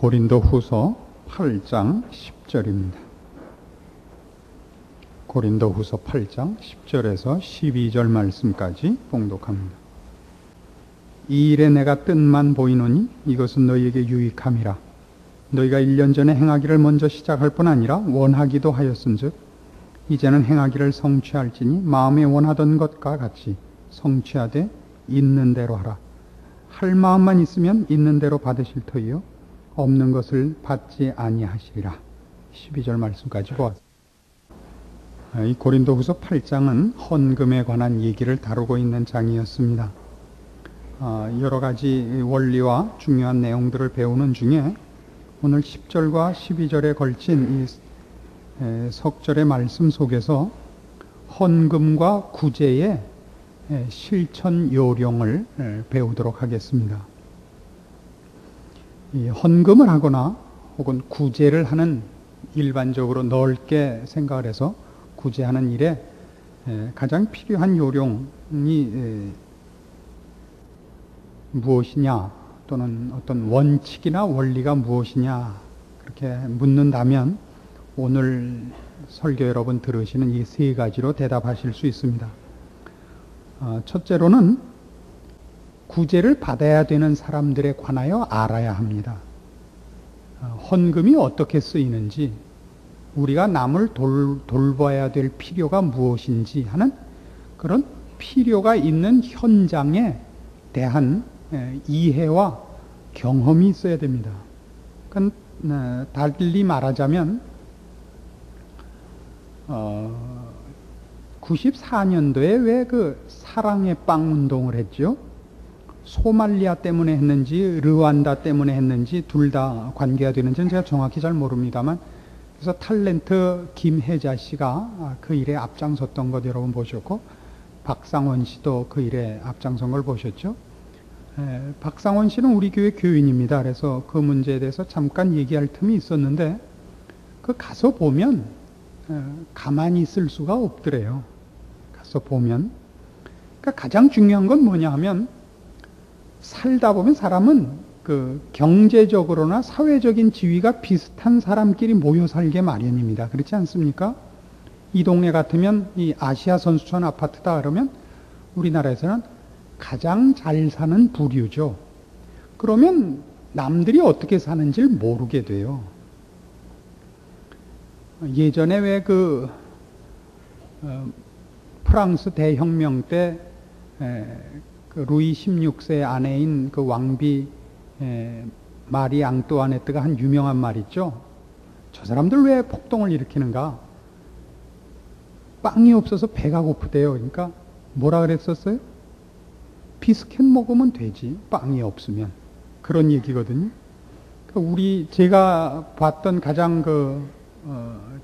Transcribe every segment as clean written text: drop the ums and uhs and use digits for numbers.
고린도후서 8장 10절입니다. 고린도후서 8장 10절에서 12절 말씀까지 봉독합니다. 이 일에 내가 뜻만 보이노니 이것은 너희에게 유익함이라. 너희가 1년 전에 행하기를 먼저 시작할 뿐 아니라 원하기도 하였은즉 이제는 행하기를 성취할지니 마음에 원하던 것과 같이 성취하되 있는 대로 하라. 할 마음만 있으면 있는 대로 받으실 터이요 없는 것을 받지 아니하시리라. 12절 말씀까지 보았습니다. 이 고린도후서 8장은 헌금에 관한 얘기를 다루고 있는 장이었습니다. 여러 가지 원리와 중요한 내용들을 배우는 중에 오늘 10절과 12절에 걸친 이 석절의 말씀 속에서 헌금과 구제의 실천 요령을 배우도록 하겠습니다. 이 헌금을 하거나 혹은 구제를 하는, 일반적으로 넓게 생각을 해서 구제하는 일에 가장 필요한 요령이 무엇이냐, 또는 어떤 원칙이나 원리가 무엇이냐, 그렇게 묻는다면 오늘 설교 여러분 들으시는 이 세 가지로 대답하실 수 있습니다. 첫째로는 구제를 받아야 되는 사람들에 관하여 알아야 합니다. 헌금이 어떻게 쓰이는지, 우리가 남을 돌봐야 될 필요가 무엇인지 하는 그런 필요가 있는 현장에 대한 이해와 경험이 있어야 됩니다. 그러니까 달리 말하자면 94년도에 왜 그 사랑의 빵 운동을 했죠? 소말리아 때문에 했는지 르완다 때문에 했는지 둘 다 관계가 되는지는 제가 정확히 잘 모릅니다만, 그래서 탤런트 김혜자 씨가 그 일에 앞장섰던 것 여러분 보셨고, 박상원 씨도 그 일에 앞장선 걸 보셨죠? 박상원 씨는 우리 교회 교인입니다. 그래서 그 문제에 대해서 잠깐 얘기할 틈이 있었는데, 그 가서 보면 가만히 있을 수가 없더래요. 가서 보면. 그러니까 가장 중요한 건 뭐냐 하면, 살다 보면 사람은 그 경제적으로나 사회적인 지위가 비슷한 사람끼리 모여 살게 마련입니다. 그렇지 않습니까? 이 동네 같으면 이 아시아 선수촌 아파트다 그러면 우리나라에서는 가장 잘 사는 부류죠. 그러면 남들이 어떻게 사는지를 모르게 돼요. 예전에 왜 그 프랑스 대혁명 때 그 루이 16세 아내인 그 왕비 마리 앙뚜아네트가 한 유명한 말 있죠. 저 사람들 왜 폭동을 일으키는가? 빵이 없어서 배가 고프대요. 그러니까 뭐라 그랬었어요? 비스켓 먹으면 되지, 빵이 없으면. 그런 얘기거든요. 그러니까 제가 봤던 가장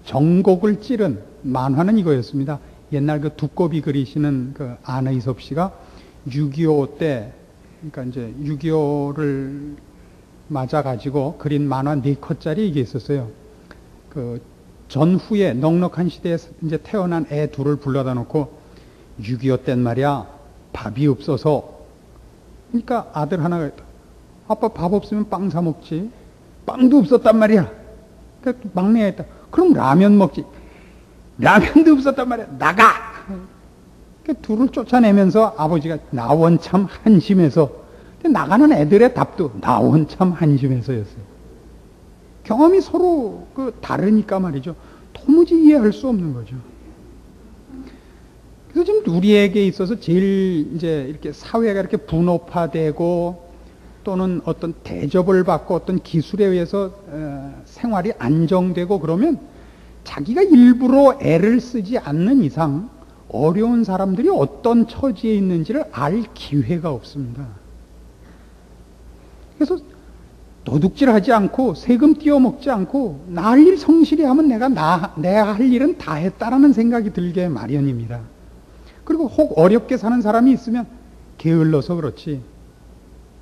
정곡을 찌른 만화는 이거였습니다. 옛날 그 두꺼비 그리시는 그 안의섭 씨가 6.25 때, 그러니까 이제 6.25를 맞아가지고 그린 만화 4컷짜리 이게 있었어요. 그 전후에 넉넉한 시대에 이제 태어난 애 둘을 불러다 놓고 6.25 땐 말이야, 밥이 없어서. 그러니까 아들 하나가 있다. 아빠 밥 없으면 빵 사 먹지. 빵도 없었단 말이야. 그러니까 막내가 있다. 그럼 라면 먹지. 라면도 없었단 말이야. 나가! 둘을 쫓아내면서 아버지가 나 원참 한심해서, 나가는 애들의 답도 나 원참 한심해서였어요. 경험이 서로 다르니까 말이죠. 도무지 이해할 수 없는 거죠. 그래서 지금 우리에게 있어서 제일 이제 이렇게 사회가 이렇게 분업화되고 또는 어떤 대접을 받고 어떤 기술에 의해서 생활이 안정되고 그러면 자기가 일부러 애를 쓰지 않는 이상 어려운 사람들이 어떤 처지에 있는지를 알 기회가 없습니다. 그래서 도둑질하지 않고 세금 띄어먹지 않고 나 할 일 성실히 하면 내가 할 일은 다 했다라는 생각이 들게 마련입니다. 그리고 혹 어렵게 사는 사람이 있으면 게을러서 그렇지,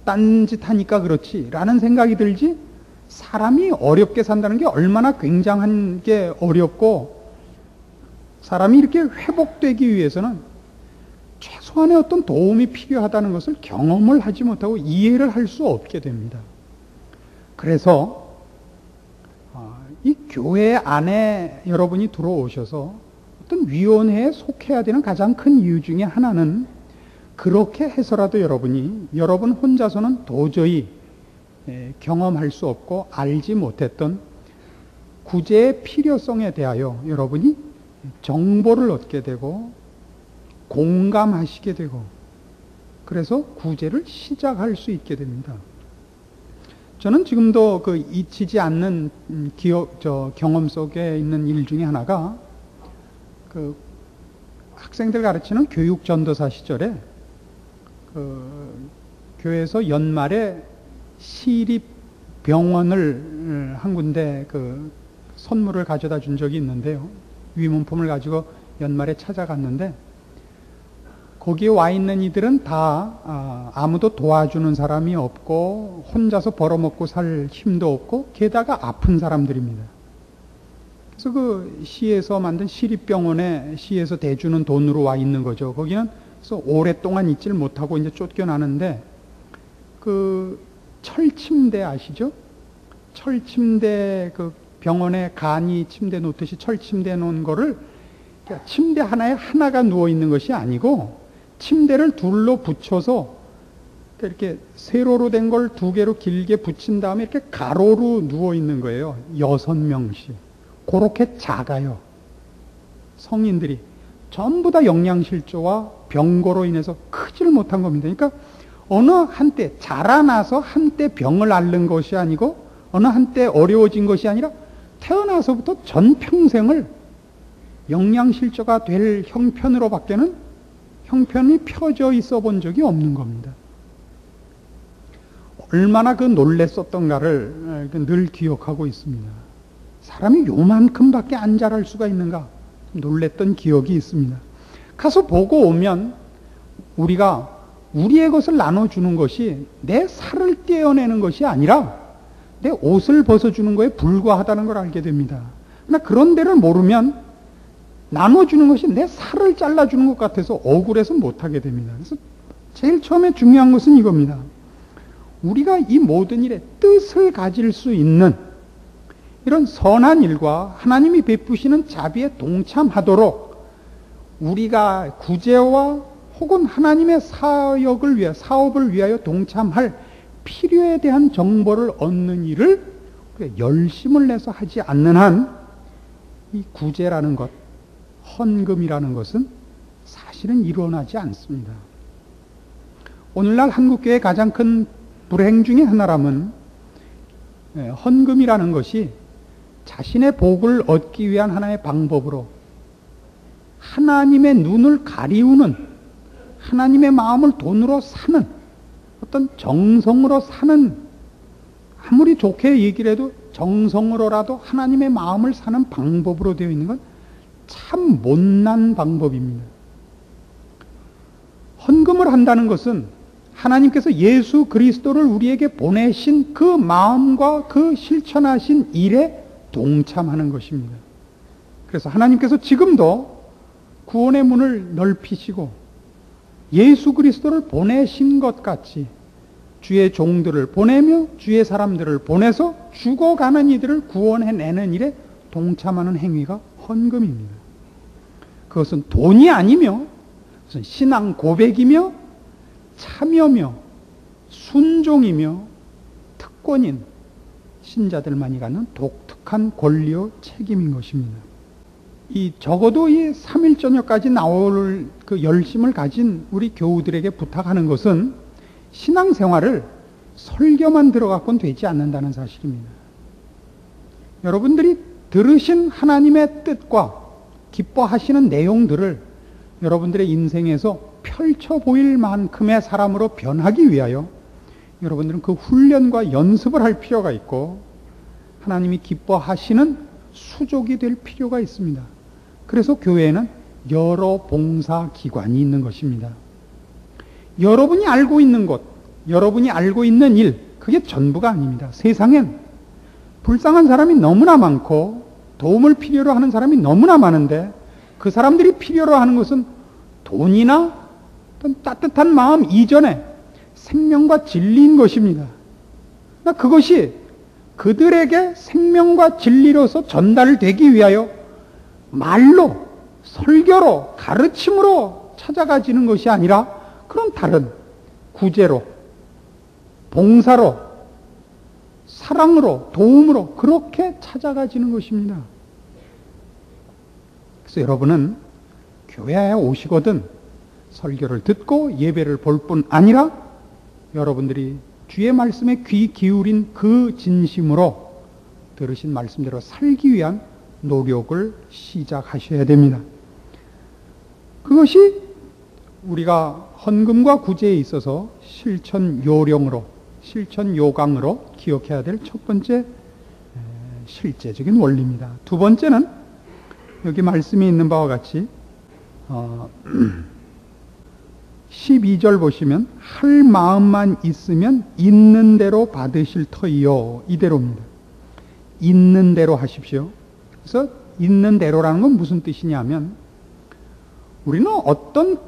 딴짓 하니까 그렇지 라는 생각이 들지, 사람이 어렵게 산다는 게 얼마나 굉장한 게 어렵고, 사람이 이렇게 회복되기 위해서는 최소한의 어떤 도움이 필요하다는 것을 경험을 하지 못하고 이해를 할 수 없게 됩니다. 그래서 이 교회 안에 여러분이 들어오셔서 어떤 위원회에 속해야 되는 가장 큰 이유 중에 하나는 그렇게 해서라도 여러분 혼자서는 도저히 경험할 수 없고 알지 못했던 구제의 필요성에 대하여 여러분이 정보를 얻게 되고 공감하시게 되고 그래서 구제를 시작할 수 있게 됩니다. 저는 지금도 그 잊히지 않는 경험 속에 있는 일 중에 하나가 그 학생들 가르치는 교육 전도사 시절에 그 교회에서 연말에 시립 병원을 한 군데 그 선물을 가져다 준 적이 있는데요. 위문품을 가지고 연말에 찾아갔는데 거기에 와 있는 이들은 다 아무도 도와주는 사람이 없고 혼자서 벌어먹고 살 힘도 없고 게다가 아픈 사람들입니다. 그래서 그 시에서 만든 시립병원에 시에서 대주는 돈으로 와 있는 거죠. 거기는 그래서 오랫동안 있질 못하고 이제 쫓겨나는데 그 철침대 아시죠? 철침대 그 병원에 간이 침대 놓듯이 철침대 놓은 거를 침대 하나에 하나가 누워 있는 것이 아니고 침대를 둘로 붙여서 이렇게 세로로 된 걸 두 개로 길게 붙인 다음에 이렇게 가로로 누워 있는 거예요. 6명씩. 그렇게 작아요. 성인들이. 전부 다 영양실조와 병고로 인해서 크지를 못한 겁니다. 그러니까 어느 한때 자라나서 한때 병을 앓는 것이 아니고 어느 한때 어려워진 것이 아니라 태어나서부터 전평생을 영양실조가 될 형편으로밖에는 형편이 펴져 있어 본 적이 없는 겁니다. 얼마나 그 놀랬었던가를 늘 기억하고 있습니다. 사람이 요만큼밖에 안 자랄 수가 있는가 놀랬던 기억이 있습니다. 가서 보고 오면 우리가 우리의 것을 나눠주는 것이 내 살을 떼어내는 것이 아니라 내 옷을 벗어주는 것에 불과하다는 걸 알게 됩니다. 그러나 그런 데를 모르면 나눠주는 것이 내 살을 잘라주는 것 같아서 억울해서 못하게 됩니다. 그래서 제일 처음에 중요한 것은 이겁니다. 우리가 이 모든 일에 뜻을 가질 수 있는 이런 선한 일과 하나님이 베푸시는 자비에 동참하도록 우리가 구제와 혹은 하나님의 사업을 위하여 동참할 필요에 대한 정보를 얻는 일을 열심을 내서 하지 않는 한 이 구제라는 것, 헌금이라는 것은 사실은 일어나지 않습니다. 오늘날 한국교회의 가장 큰 불행 중에 하나라면 헌금이라는 것이 자신의 복을 얻기 위한 하나의 방법으로 하나님의 눈을 가리우는 하나님의 마음을 돈으로 사는 어떤 정성으로 사는 아무리 좋게 얘기를 해도 정성으로라도 하나님의 마음을 사는 방법으로 되어 있는 건 참 못난 방법입니다. 헌금을 한다는 것은 하나님께서 예수 그리스도를 우리에게 보내신 그 마음과 그 실천하신 일에 동참하는 것입니다. 그래서 하나님께서 지금도 구원의 문을 넓히시고 예수 그리스도를 보내신 것 같이 주의 종들을 보내며 주의 사람들을 보내서 죽어가는 이들을 구원해내는 일에 동참하는 행위가 헌금입니다. 그것은 돈이 아니며 그것은 신앙 고백이며 참여며 순종이며 특권인 신자들만이 갖는 독특한 권리와 책임인 것입니다. 적어도 이 3일 저녁까지 나올 그 열심을 가진 우리 교우들에게 부탁하는 것은 신앙생활을 설교만 들어갖고는 되지 않는다는 사실입니다. 여러분들이 들으신 하나님의 뜻과 기뻐하시는 내용들을 여러분들의 인생에서 펼쳐 보일 만큼의 사람으로 변하기 위하여 여러분들은 그 훈련과 연습을 할 필요가 있고 하나님이 기뻐하시는 수족이 될 필요가 있습니다. 그래서 교회에는 여러 봉사기관이 있는 것입니다. 여러분이 알고 있는 것, 여러분이 알고 있는 일, 그게 전부가 아닙니다. 세상엔 불쌍한 사람이 너무나 많고 도움을 필요로 하는 사람이 너무나 많은데 그 사람들이 필요로 하는 것은 돈이나 어떤 따뜻한 마음 이전에 생명과 진리인 것입니다. 그것이 그들에게 생명과 진리로서 전달되기 위하여 말로, 설교로, 가르침으로 찾아가지는 것이 아니라 그런 다른 구제로, 봉사로, 사랑으로, 도움으로 그렇게 찾아가지는 것입니다. 그래서 여러분은 교회에 오시거든 설교를 듣고 예배를 볼 뿐 아니라 여러분들이 주의 말씀에 귀 기울인 그 진심으로 들으신 말씀대로 살기 위한 노력을 시작하셔야 됩니다. 그것이 우리가 헌금과 구제에 있어서 실천 요령으로, 실천 요강으로 기억해야 될 첫 번째 실제적인 원리입니다. 두 번째는 여기 말씀이 있는 바와 같이 12절 보시면 할 마음만 있으면 있는 대로 받으실 터이요, 이대로입니다. 있는 대로 하십시오. 그래서 있는 대로라는 건 무슨 뜻이냐면 우리는 어떤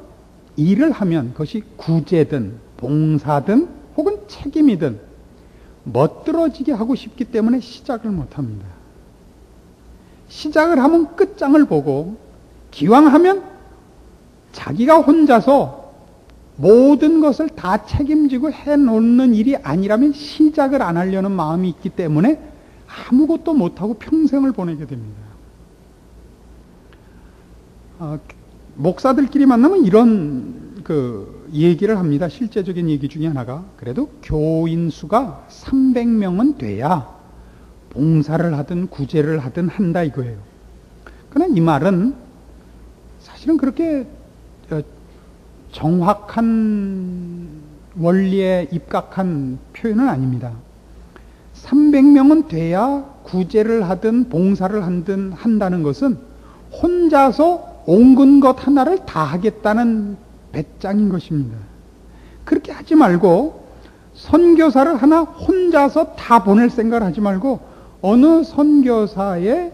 일을 하면 그것이 구제든 봉사든 혹은 책임이든 멋들어지게 하고 싶기 때문에 시작을 못합니다. 시작을 하면 끝장을 보고 기왕하면 자기가 혼자서 모든 것을 다 책임지고 해놓는 일이 아니라면 시작을 안 하려는 마음이 있기 때문에 아무것도 못하고 평생을 보내게 됩니다. 목사들끼리 만나면 이런 얘기를 합니다. 실제적인 얘기 중에 하나가 그래도 교인 수가 300명은 돼야 봉사를 하든 구제를 하든 한다 이거예요. 그러나 이 말은 사실은 그렇게 정확한 원리에 입각한 표현은 아닙니다. 300명은 돼야 구제를 하든 봉사를 하든 한다는 것은 혼자서 옹근 것 하나를 다 하겠다는 배짱인 것입니다. 그렇게 하지 말고 선교사를 하나 혼자서 다 보낼 생각을 하지 말고 어느 선교사의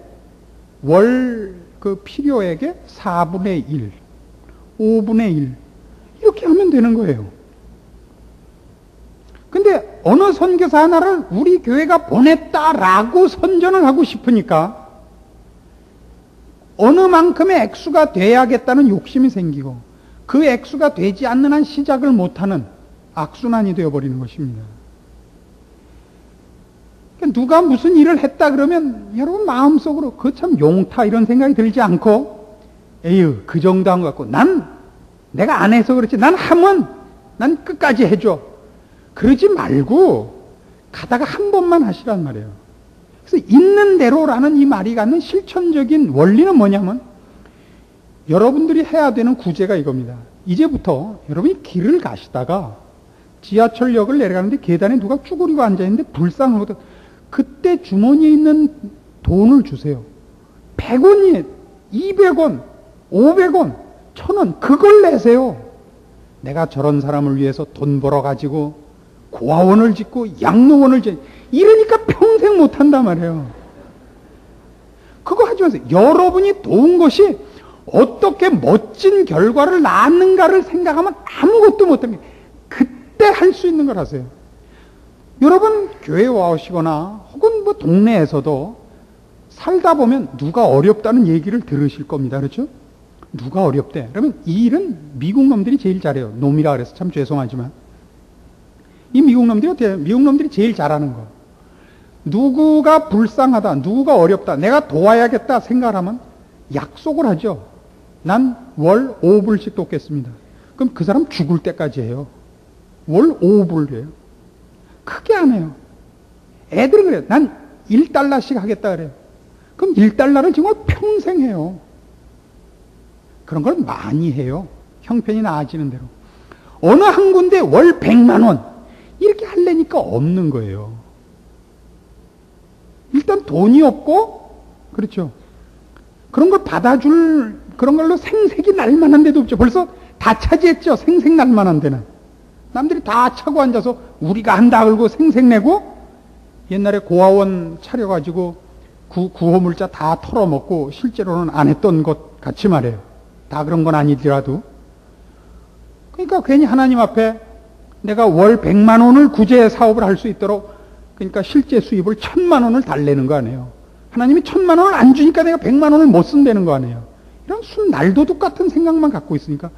월 필요액의 4분의 1, 5분의 1 이렇게 하면 되는 거예요. 근데 어느 선교사 하나를 우리 교회가 보냈다라고 선전을 하고 싶으니까 어느 만큼의 액수가 돼야겠다는 욕심이 생기고 그 액수가 되지 않는 한 시작을 못하는 악순환이 되어버리는 것입니다. 그러니까 누가 무슨 일을 했다 그러면 여러분 마음속으로 그 참 용타 이런 생각이 들지 않고 에휴 그 정도 한 것 같고 내가 안 해서 그렇지 난 하면 난 끝까지 해줘 그러지 말고 가다가 한 번만 하시란 말이에요. 그래서 있는 대로라는 이 말이 갖는 실천적인 원리는 뭐냐면 여러분들이 해야 되는 구제가 이겁니다. 이제부터 여러분이 길을 가시다가 지하철역을 내려가는데 계단에 누가 쭈그리고 앉아있는데 불쌍하거든. 그때 주머니에 있는 돈을 주세요. 100원이 200원 500원 1000원 그걸 내세요. 내가 저런 사람을 위해서 돈 벌어가지고 고아원을 짓고 양로원을 짓고 이러니까 평생 못한단 말이에요. 그거 하지 마세요. 여러분이 도운 것이 어떻게 멋진 결과를 낳는가를 생각하면 아무것도 못합니다. 그때 할 수 있는 걸 하세요. 여러분 교회에 와오시거나 혹은 뭐 동네에서도 살다 보면 누가 어렵다는 얘기를 들으실 겁니다. 그렇죠? 누가 어렵대. 그러면 이 일은 미국 놈들이 제일 잘해요. 놈이라 그래서 참 죄송하지만 이 미국 놈들이 어때요? 미국 놈들이 제일 잘하는 거. 누구가 불쌍하다, 누구가 어렵다, 내가 도와야겠다 생각하면 약속을 하죠. 난 월 5불씩 돕겠습니다. 그럼 그 사람 죽을 때까지 해요. 월 5불 해요. 크게 안 해요. 애들은 그래요. 난 1달러씩 하겠다 그래요. 그럼 1달러를 정말 평생 해요. 그런 걸 많이 해요. 형편이 나아지는 대로. 어느 한 군데 월 100만 원 이렇게 하려니까 없는 거예요. 일단 돈이 없고 그렇죠. 그런 걸 받아줄 그런 걸로 생색이 날 만한 데도 없죠. 벌써 다 차지했죠. 생색 날 만한 데는. 남들이 다 차고 앉아서 우리가 한다 그러고 생색 내고 옛날에 고아원 차려가지고 구호물자 다 털어먹고 실제로는 안 했던 것 같이 말해요. 다 그런 건 아니더라도. 그러니까 괜히 하나님 앞에 내가 월 100만 원을 구제 사업을 할 수 있도록 그러니까 실제 수입을 1,000만 원을 달래는 거 아니에요. 하나님이 1,000만 원을 안 주니까 내가 100만 원을 못 쓴다는 거 아니에요. 이런 순날도둑 같은 생각만 갖고 있으니까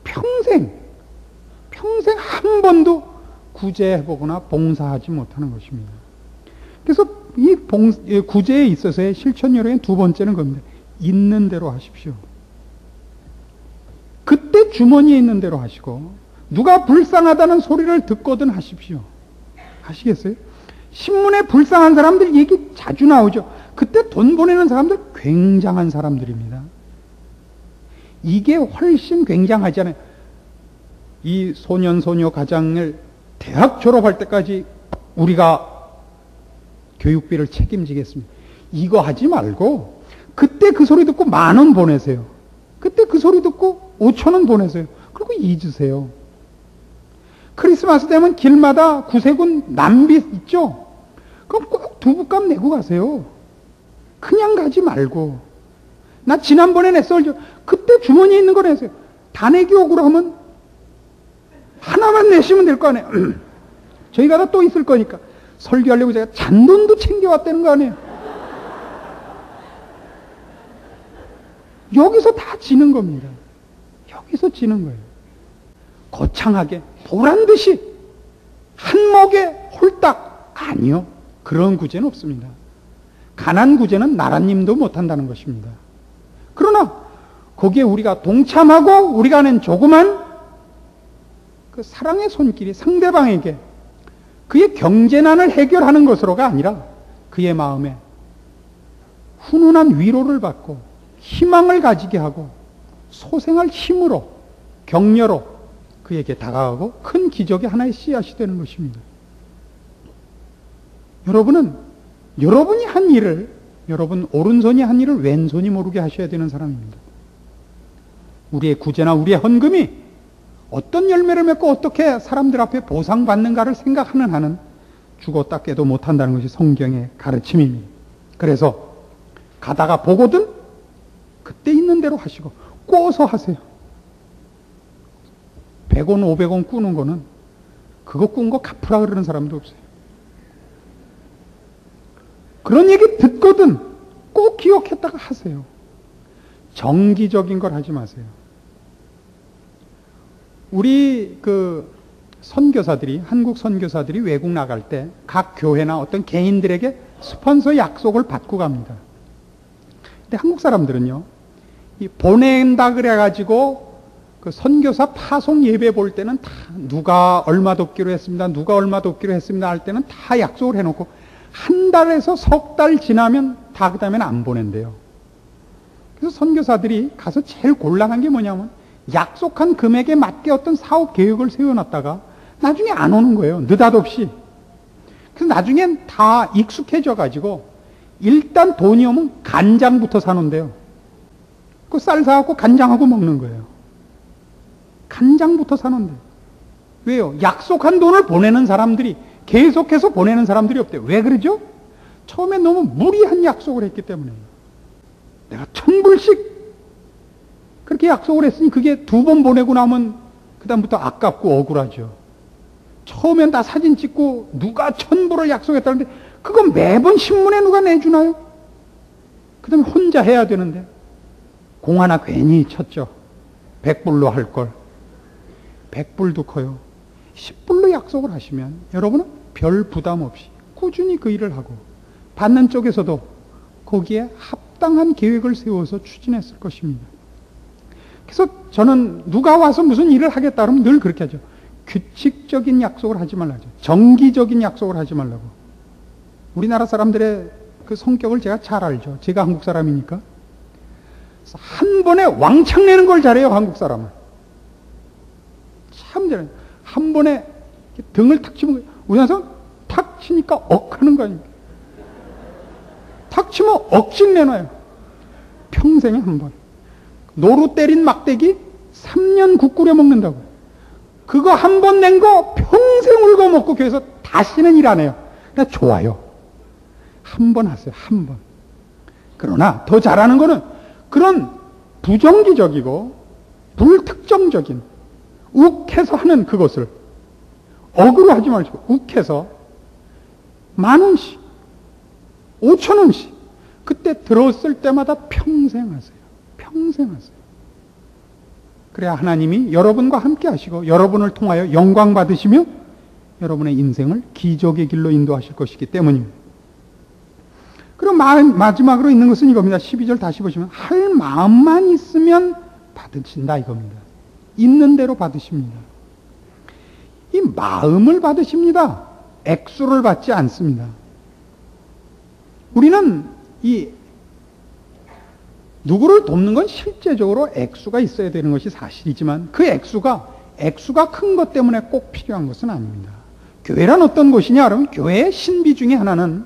평생 한 번도 구제해보거나 봉사하지 못하는 것입니다. 그래서 이 구제에 있어서의 실천 요령의 두 번째는 겁니다. 있는 대로 하십시오. 그때 주머니에 있는 대로 하시고, 누가 불쌍하다는 소리를 듣거든 하십시오. 아시겠어요? 신문에 불쌍한 사람들 얘기 자주 나오죠. 그때 돈 보내는 사람들 굉장한 사람들입니다. 이게 훨씬 굉장하잖아요. 이 소년 소녀 가장을 대학 졸업할 때까지 우리가 교육비를 책임지겠습니다. 이거 하지 말고 그때 그 소리 듣고 10,000원 보내세요. 그때 그 소리 듣고 5,000원 보내세요. 그리고 잊으세요. 크리스마스 되면 길마다 구세군 남비 있죠? 그럼 꼭 두부값 내고 가세요. 그냥 가지 말고. 나 지난번에 냈어. 그때 주머니에 있는 거 내세요. 다 내기 억울하면 하나만 내시면 될 거 아니에요. 저희가 다 또 있을 거니까. 설교하려고 제가 잔돈도 챙겨왔다는 거 아니에요. 여기서 다 지는 겁니다. 여기서 지는 거예요. 거창하게 보란듯이 한몫에 홀딱 아니요. 그런 구제는 없습니다. 가난 구제는 나라님도 못한다는 것입니다. 그러나 거기에 우리가 동참하고 우리가 하는 조그만 그 사랑의 손길이 상대방에게 그의 경제난을 해결하는 것으로가 아니라 그의 마음에 훈훈한 위로를 받고 희망을 가지게 하고 소생할 힘으로 격려로 그에게 다가가고 큰 기적의 하나의 씨앗이 되는 것입니다. 여러분은 여러분이 한 일을, 여러분 오른손이 한 일을 왼손이 모르게 하셔야 되는 사람입니다. 우리의 구제나 우리의 헌금이 어떤 열매를 맺고 어떻게 사람들 앞에 보상받는가를 생각하는 한은 죽었다 깨도 못한다는 것이 성경의 가르침입니다. 그래서 가다가 보거든 그때 있는 대로 하시고 꿔서 하세요. 100원, 500원 꾸는 거는 그거 꾼 거 갚으라 그러는 사람도 없어요. 그런 얘기 듣거든 꼭 기억했다가 하세요. 정기적인 걸 하지 마세요. 우리 그 선교사들이, 한국 선교사들이 외국 나갈 때 각 교회나 어떤 개인들에게 스폰서 약속을 받고 갑니다. 근데 한국 사람들은요, 이 보낸다 그래가지고 그 선교사 파송 예배 볼 때는 다 누가 얼마 돕기로 했습니다. 누가 얼마 돕기로 했습니다. 할 때는 다 약속을 해놓고 한 달에서 석 달 지나면 다 그 다음에는 안 보낸대요. 그래서 선교사들이 가서 제일 곤란한 게 뭐냐면 약속한 금액에 맞게 어떤 사업 계획을 세워놨다가 나중에 안 오는 거예요. 느닷없이. 그래서 나중엔 다 익숙해져 가지고 일단 돈이 오면 간장부터 사놓은대요. 그 쌀 사갖고 간장하고 먹는 거예요. 간장부터 사놓은대요. 왜요? 약속한 돈을 보내는 사람들이 계속해서 보내는 사람들이 없대요. 왜 그러죠? 처음에 너무 무리한 약속을 했기 때문에. 내가 1,000불씩 그렇게 약속을 했으니 그게 2번 보내고 나면 그 다음부터 아깝고 억울하죠. 처음엔 다 사진 찍고 누가 1,000불을 약속했다는데 그건 매번 신문에 누가 내주나요? 그 다음에 혼자 해야 되는데 공 하나 괜히 쳤죠. 100불로 할 걸. 100불도 커요. 10불로 약속을 하시면 여러분은 별 부담 없이 꾸준히 그 일을 하고 받는 쪽에서도 거기에 합당한 계획을 세워서 추진했을 것입니다. 그래서 저는 누가 와서 무슨 일을 하겠다 그러면 늘 그렇게 하죠. 규칙적인 약속을 하지 말라죠. 정기적인 약속을 하지 말라고. 우리나라 사람들의 그 성격을 제가 잘 알죠. 제가 한국 사람이니까. 한 번에 왕창 내는 걸 잘해요, 한국 사람은. 참 잘해요. 한 번에 등을 탁 치면, 우리나라 사람 탁 치니까 억 하는 거 아닙니까? 탁 치면 억씩 내놔요. 평생에 한 번. 노루 때린 막대기 3년 국 끓여 먹는다고. 그거 한 번 낸 거 평생 울고 먹고 교회에서 다시는 일 안 해요. 그러니까 좋아요. 한 번 하세요. 한 번. 그러나 더 잘하는 거는 그런 부정기적이고 불특정적인 욱해서 하는 그것을 억으로 하지 마시고 욱해서 10,000원씩, 5,000원씩. 그때 들었을 때마다 평생 하세요. 평생 하세요. 그래야 하나님이 여러분과 함께 하시고 여러분을 통하여 영광 받으시며 여러분의 인생을 기적의 길로 인도하실 것이기 때문입니다. 그리고 마지막으로 있는 것은 이겁니다. 12절 다시 보시면 할 마음만 있으면 받으신다 이겁니다. 있는 대로 받으십니다. 이 마음을 받으십니다. 액수를 받지 않습니다. 우리는 이 누구를 돕는 건 실제적으로 액수가 있어야 되는 것이 사실이지만 그 액수가 큰 것 때문에 꼭 필요한 것은 아닙니다. 교회란 어떤 것이냐 그러면 교회의 신비 중에 하나는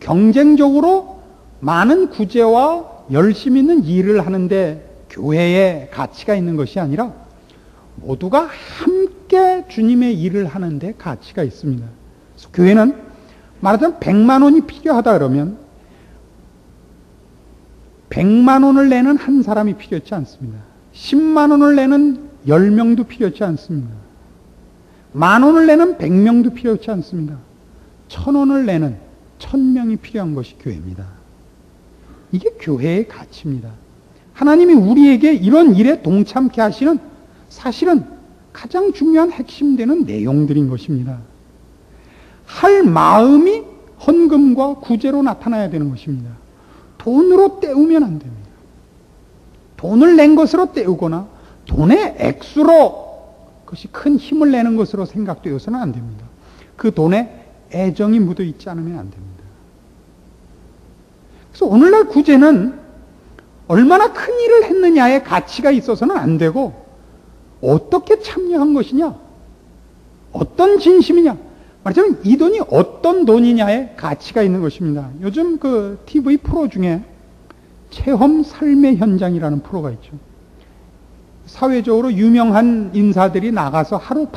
경쟁적으로 많은 구제와 열심히 있는 일을 하는데 교회에 가치가 있는 것이 아니라 모두가 함께 주님의 일을 하는데 가치가 있습니다. 그래서 교회는 말하자면 100만 원이 필요하다 그러면 100만 원을 내는 한 사람이 필요치 않습니다. 10만 원을 내는 10명도 필요치 않습니다. 10,000원을 내는 100명도 필요치 않습니다. 1,000원을 내는 1,000명이 필요한 것이 교회입니다. 이게 교회의 가치입니다. 하나님이 우리에게 이런 일에 동참케 하시는 사실은 가장 중요한 핵심되는 내용들인 것입니다. 할 마음이 헌금과 구제로 나타나야 되는 것입니다. 돈으로 때우면 안 됩니다. 돈을 낸 것으로 때우거나 돈의 액수로 그것이 큰 힘을 내는 것으로 생각되어서는 안 됩니다. 그 돈에 애정이 묻어 있지 않으면 안 됩니다. 그래서 오늘날 구제는 얼마나 큰 일을 했느냐에 가치가 있어서는 안 되고 어떻게 참여한 것이냐, 어떤 진심이냐, 말하자면 이 돈이 어떤 돈이냐에 가치가 있는 것입니다. 요즘 그 TV 프로 중에 체험 삶의 현장이라는 프로가 있죠. 사회적으로 유명한 인사들이 나가서 하루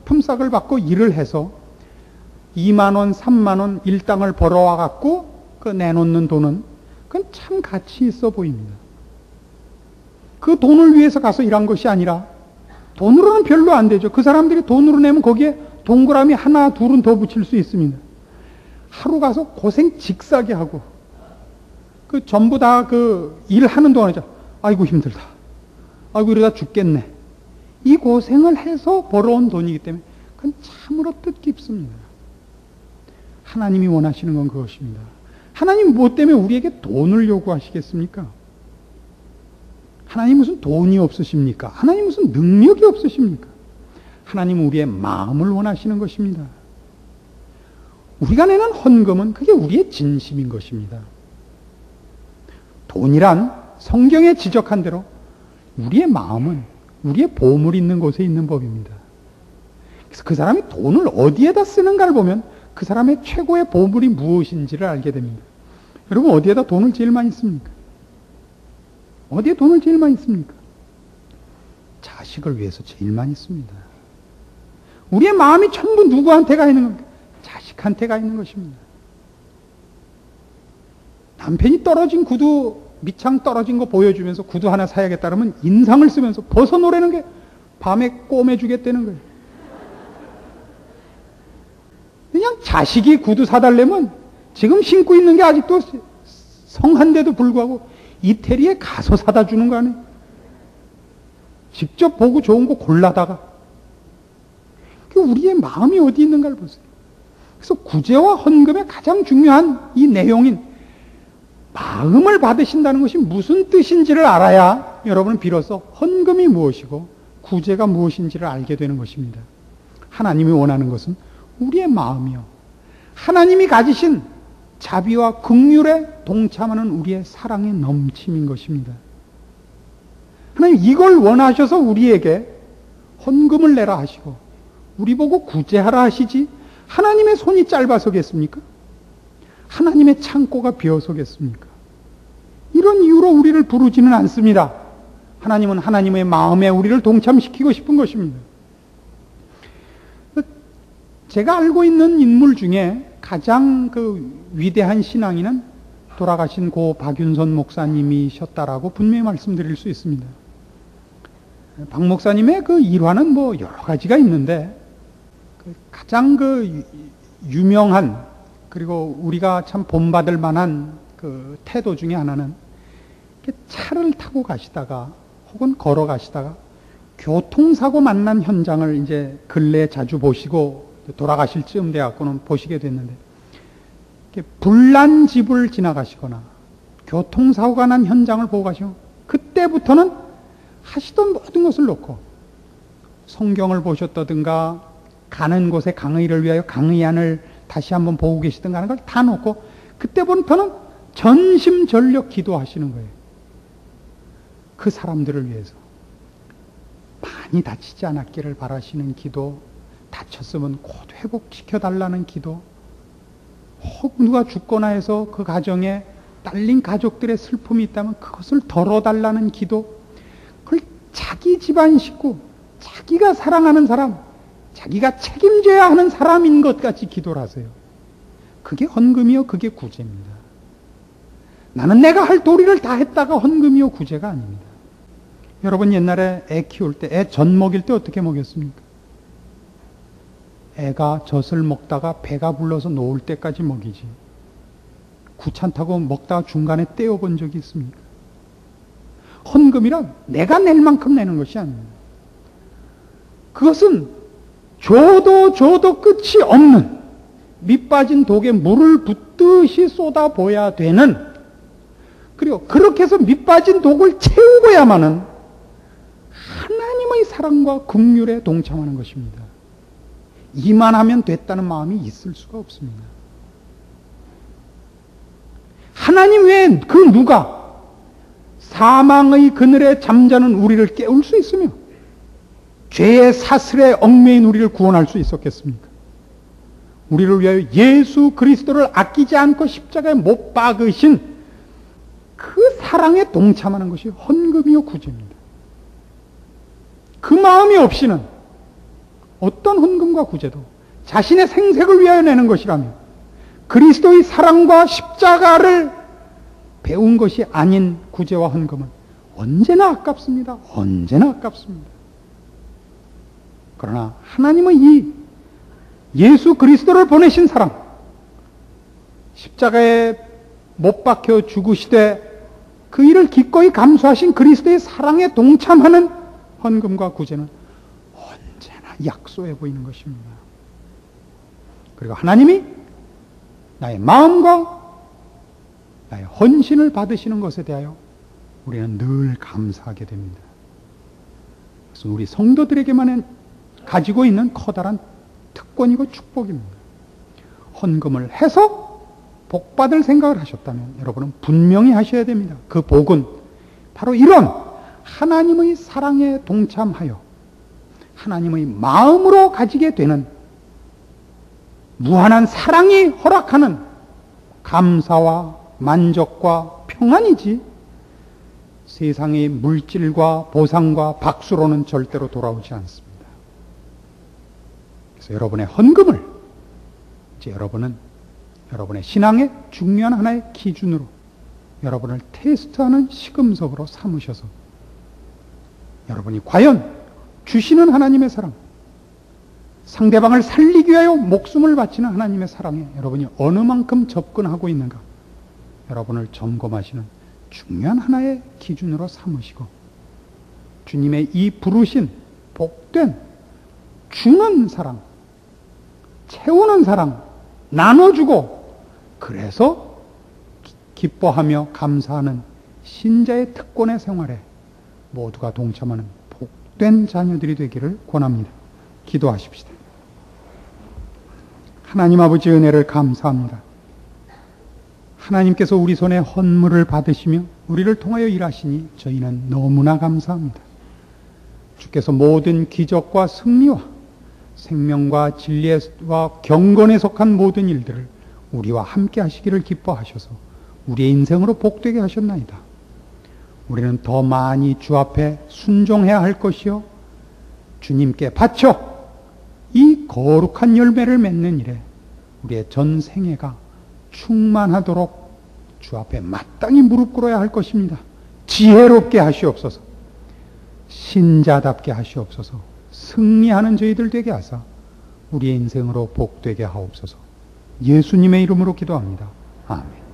품삯을 받고 일을 해서 2만 원, 3만 원 일당을 벌어와 갖고 그 내놓는 돈은 그건 참 가치 있어 보입니다. 그 돈을 위해서 가서 일한 것이 아니라 돈으로는 별로 안 되죠. 그 사람들이 돈으로 내면 거기에 동그라미 하나, 둘은 더 붙일 수 있습니다. 하루 가서 고생 직사게 하고 그 전부 다 그 일하는 동안에 아이고 힘들다. 아이고 이러다 죽겠네. 이 고생을 해서 벌어온 돈이기 때문에 그건 참으로 뜻깊습니다. 하나님이 원하시는 건 그것입니다. 하나님 무엇 때문에 우리에게 돈을 요구하시겠습니까? 하나님 무슨 돈이 없으십니까? 하나님 무슨 능력이 없으십니까? 하나님은 우리의 마음을 원하시는 것입니다. 우리가 내는 헌금은 그게 우리의 진심인 것입니다. 돈이란 성경에 지적한 대로 우리의 마음은 우리의 보물이 있는 곳에 있는 법입니다. 그래서 그 사람이 돈을 어디에다 쓰는가를 보면 그 사람의 최고의 보물이 무엇인지를 알게 됩니다. 여러분 어디에다 돈을 제일 많이 씁니까? 어디에 돈을 제일 많이 씁니까? 자식을 위해서 제일 많이 씁니다. 우리의 마음이 전부 누구한테 가 있는 겁니까? 자식한테 가 있는 것입니다. 남편이 떨어진 구두, 밑창 떨어진 거 보여주면서 구두 하나 사야겠다 그러면 인상을 쓰면서 벗어놓으라는 게 밤에 꼬매주겠다는 거예요. 그냥 자식이 구두 사달라면 지금 신고 있는 게 아직도 성한데도 불구하고 이태리에 가서 사다 주는 거 아니에요? 직접 보고 좋은 거 골라다가. 우리의 마음이 어디 있는가를 보세요. 그래서 구제와 헌금의 가장 중요한 이 내용인 마음을 받으신다는 것이 무슨 뜻인지를 알아야 여러분은 비로소 헌금이 무엇이고 구제가 무엇인지를 알게 되는 것입니다. 하나님이 원하는 것은 우리의 마음이요. 하나님이 가지신 자비와 긍휼에 동참하는 우리의 사랑의 넘침인 것입니다. 하나님 이걸 원하셔서 우리에게 헌금을 내라 하시고 우리 보고 구제하라 하시지 하나님의 손이 짧아서겠습니까? 하나님의 창고가 비어서겠습니까? 이런 이유로 우리를 부르지는 않습니다. 하나님은 하나님의 마음에 우리를 동참시키고 싶은 것입니다. 제가 알고 있는 인물 중에 가장 그 위대한 신앙인은 돌아가신 고 박윤선 목사님이셨다라고 분명히 말씀드릴 수 있습니다. 박 목사님의 그 일화는 뭐 여러 가지가 있는데 가장 그 유명한, 그리고 우리가 참 본받을 만한 그 태도 중에 하나는 차를 타고 가시다가 혹은 걸어 가시다가 교통사고 만난 현장을 이제 근래에 자주 보시고 돌아가실 즈음 돼갖고는 보시게 됐는데, 불난 집을 지나가시거나 교통사고가 난 현장을 보고 가시고, 그때부터는 하시던 모든 것을 놓고 성경을 보셨다든가 가는 곳에 강의를 위하여 강의안을 다시 한번 보고 계시든가 하는 걸 다 놓고 그때부터는 전심전력 기도하시는 거예요. 그 사람들을 위해서 많이 다치지 않았기를 바라시는 기도, 다쳤으면 곧 회복시켜달라는 기도, 혹 누가 죽거나 해서 그 가정에 딸린 가족들의 슬픔이 있다면 그것을 덜어달라는 기도, 그걸 자기 집안 식구, 자기가 사랑하는 사람, 자기가 책임져야 하는 사람인 것 같이 기도를 하세요. 그게 헌금이요, 그게 구제입니다. 나는 내가 할 도리를 다 했다가 헌금이요, 구제가 아닙니다. 여러분 옛날에 애 키울 때, 애 젖 먹일 때 어떻게 먹였습니까? 애가 젖을 먹다가 배가 불러서 놓을 때까지 먹이지, 귀찮다고 먹다가 중간에 떼어본 적이 있습니까? 헌금이란 내가 낼 만큼 내는 것이 아닙니다. 그것은 줘도 끝이 없는, 밑빠진 독에 물을 붓듯이 쏟아부어야 되는, 그리고 그렇게 해서 밑빠진 독을 채우고야만은 하나님의 사랑과 긍휼에 동참하는 것입니다. 이만하면 됐다는 마음이 있을 수가 없습니다. 하나님 외에 그 누가 사망의 그늘에 잠자는 우리를 깨울 수 있으며 죄의 사슬에 얽매인 우리를 구원할 수 있었겠습니까? 우리를 위하여 예수 그리스도를 아끼지 않고 십자가에 못 박으신 그 사랑에 동참하는 것이 헌금이요 구제입니다. 그 마음이 없이는 어떤 헌금과 구제도 자신의 생색을 위하여 내는 것이라며 그리스도의 사랑과 십자가를 배운 것이 아닌 구제와 헌금은 언제나 아깝습니다. 언제나 아깝습니다. 그러나 하나님의 이 예수 그리스도를 보내신 사랑, 십자가에 못 박혀 죽으시되 그 일을 기꺼이 감수하신 그리스도의 사랑에 동참하는 헌금과 구제는 언제나 약소해 보이는 것입니다. 그리고 하나님이 나의 마음과 나의 헌신을 받으시는 것에 대하여 우리는 늘 감사하게 됩니다. 그래서 우리 성도들에게만 가지고 있는 커다란 특권이고 축복입니다. 헌금을 해서 복받을 생각을 하셨다면 여러분은 분명히 하셔야 됩니다. 그 복은 바로 이런 하나님의 사랑에 동참하여 하나님의 마음으로 가지게 되는 무한한 사랑이 허락하는 감사와 만족과 평안이지, 세상의 물질과 보상과 박수로는 절대로 돌아오지 않습니다. 그래서 여러분의 헌금을 이제 여러분은 여러분의 신앙의 중요한 하나의 기준으로 여러분을 테스트하는 시금석으로 삼으셔서 여러분이 과연 주시는 하나님의 사랑, 상대방을 살리기 위하여 목숨을 바치는 하나님의 사랑에 여러분이 어느 만큼 접근하고 있는가, 여러분을 점검하시는 중요한 하나의 기준으로 삼으시고 주님의 이 부르신 복된 주는 사랑, 채우는 사랑, 나눠주고 그래서 기뻐하며 감사하는 신자의 특권의 생활에 모두가 동참하는 복된 자녀들이 되기를 권합니다. 기도하십시다. 하나님 아버지 은혜를 감사합니다. 하나님께서 우리 손에 헌물을 받으시며 우리를 통하여 일하시니 저희는 너무나 감사합니다. 주께서 모든 기적과 승리와 생명과 진리와 경건에 속한 모든 일들을 우리와 함께 하시기를 기뻐하셔서 우리의 인생으로 복되게 하셨나이다. 우리는 더 많이 주 앞에 순종해야 할 것이요 주님께 바쳐 이 거룩한 열매를 맺는 일에 우리의 전 생애가 충만하도록 주 앞에 마땅히 무릎 꿇어야 할 것입니다. 지혜롭게 하시옵소서. 신자답게 하시옵소서. 승리하는 저희들 되게 하사 우리의 인생으로 복되게 하옵소서. 예수님의 이름으로 기도합니다. 아멘.